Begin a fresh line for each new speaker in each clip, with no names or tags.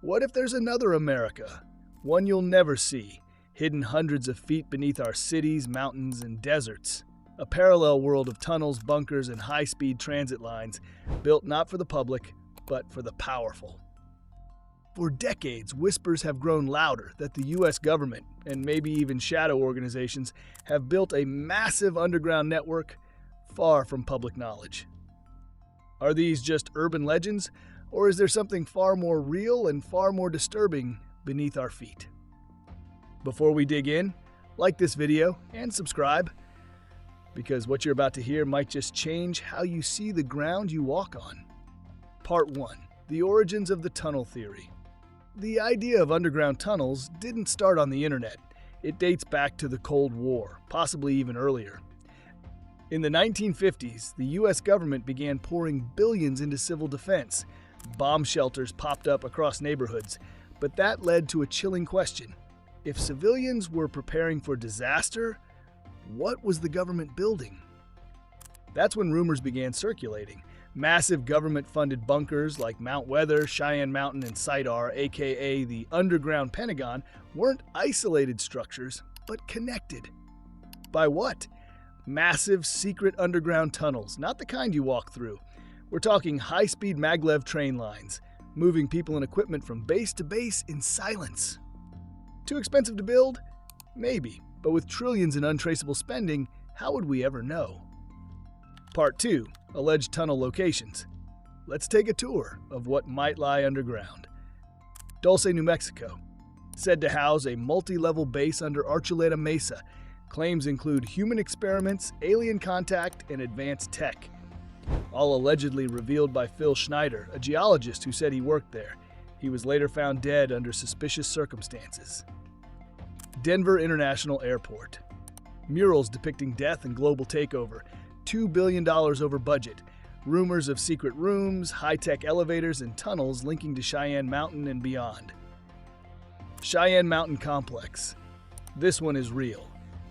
What if there's another America? One you'll never see, hidden hundreds of feet beneath our cities, mountains, and deserts. A parallel world of tunnels, bunkers, and high-speed transit lines, built not for the public, but for the powerful. For decades, whispers have grown louder that the U.S. government, and maybe even shadow organizations, have built a massive underground network far from public knowledge. Are these just urban legends, or is there something far more real and far more disturbing beneath our feet? Before we dig in, like this video and subscribe, because what you're about to hear might just change how you see the ground you walk on. Part 1. The origins of the tunnel theory. The idea of underground tunnels didn't start on the internet. It dates back to the Cold War, possibly even earlier. In the 1950s, the U.S. government began pouring billions into civil defense. Bomb shelters popped up across neighborhoods, but that led to a chilling question. If civilians were preparing for disaster, what was the government building? That's when rumors began circulating. Massive government-funded bunkers like Mount Weather, Cheyenne Mountain, and Sidar, aka the underground Pentagon, weren't isolated structures, but connected. By what? Massive, secret underground tunnels, not the kind you walk through. We're talking high-speed maglev train lines, moving people and equipment from base to base in silence. Too expensive to build? Maybe, but with trillions in untraceable spending, how would we ever know? Part 2. Alleged tunnel locations. Let's take a tour of what might lie underground. Dulce, New Mexico. Said to house a multi-level base under Archuleta Mesa. Claims include human experiments, alien contact, and advanced tech. All allegedly revealed by Phil Schneider, a geologist who said he worked there. He was later found dead under suspicious circumstances. Denver International Airport. Murals depicting death and global takeover. $2 billion over budget. Rumors of secret rooms, high-tech elevators, and tunnels linking to Cheyenne Mountain and beyond. Cheyenne Mountain Complex. This one is real.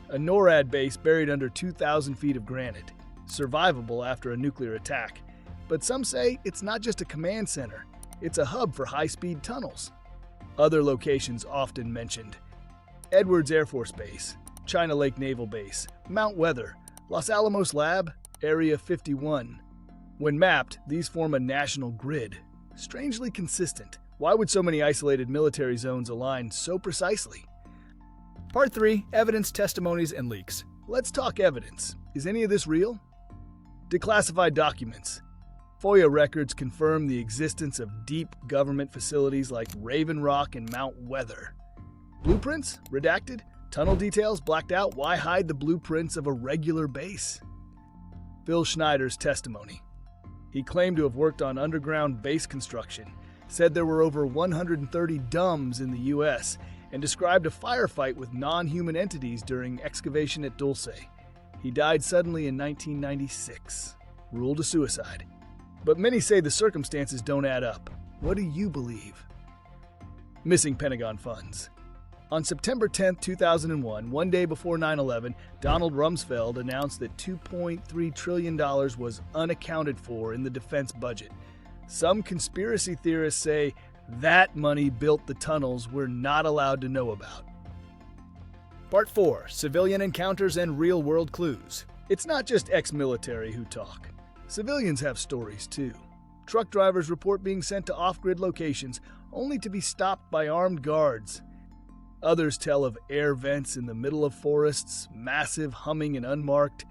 A NORAD base buried under 2,000 feet of granite. Survivable after a nuclear attack. But some say it's not just a command center. It's a hub for high-speed tunnels. Other locations often mentioned. Edwards Air Force Base. China Lake Naval Base. Mount Weather. Los Alamos Lab, Area 51. When mapped, these form a national grid. Strangely consistent. Why would so many isolated military zones align so precisely? Part 3. Evidence, testimonies, and leaks. Let's talk evidence. Is any of this real? Declassified documents. FOIA records confirm the existence of deep government facilities like Raven Rock and Mount Weather. Blueprints? Redacted? Tunnel details blacked out? Why hide the blueprints of a regular base? Phil Schneider's testimony. He claimed to have worked on underground base construction, said there were over 130 DUMs in the U.S., and described a firefight with non-human entities during excavation at Dulce. He died suddenly in 1996, ruled a suicide. But many say the circumstances don't add up. What do you believe? Missing Pentagon funds. On September 10, 2001, one day before 9/11, Donald Rumsfeld announced that $2.3 trillion was unaccounted for in the defense budget. Some conspiracy theorists say that money built the tunnels we're not allowed to know about. Part 4. Civilian encounters and real-world clues. It's not just ex-military who talk. Civilians have stories too. Truck drivers report being sent to off-grid locations only to be stopped by armed guards. Others tell of air vents in the middle of forests, massive, humming, and unmarked.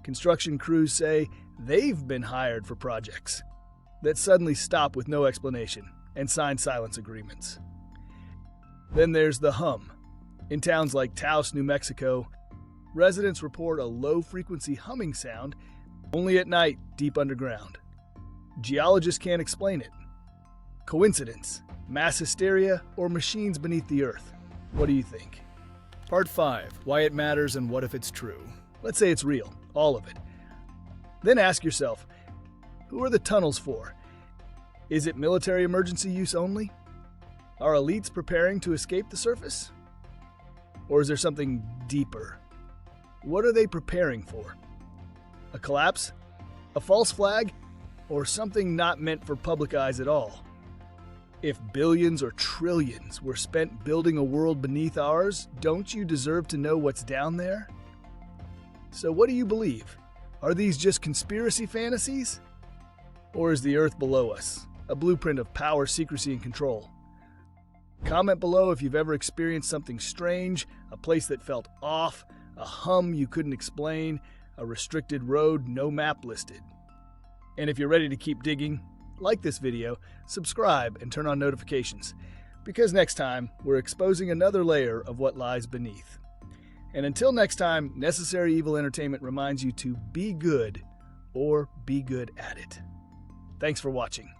Construction crews say they've been hired for projects that suddenly stop with no explanation and sign silence agreements. Then there's the hum. In towns like Taos, New Mexico, residents report a low-frequency humming sound only at night deep underground. Geologists can't explain it. Coincidence? Mass hysteria, or machines beneath the earth? What do you think? Part 5. Why it matters and what if it's true. Let's say it's real, all of it. Then ask yourself, who are the tunnels for? Is it military emergency use only? Are elites preparing to escape the surface? Or is there something deeper? What are they preparing for? A collapse? A false flag? Or something not meant for public eyes at all? If billions or trillions were spent building a world beneath ours, don't you deserve to know what's down there? So what do you believe? Are these just conspiracy fantasies? Or is the Earth below us a blueprint of power, secrecy, and control? Comment below if you've ever experienced something strange, a place that felt off, a hum you couldn't explain, a restricted road no map listed. And if you're ready to keep digging, like this video, subscribe, and turn on notifications, because next time we're exposing another layer of what lies beneath. And until next time, Necessary Evil Entertainment reminds you to be good or be good at it. Thanks for watching.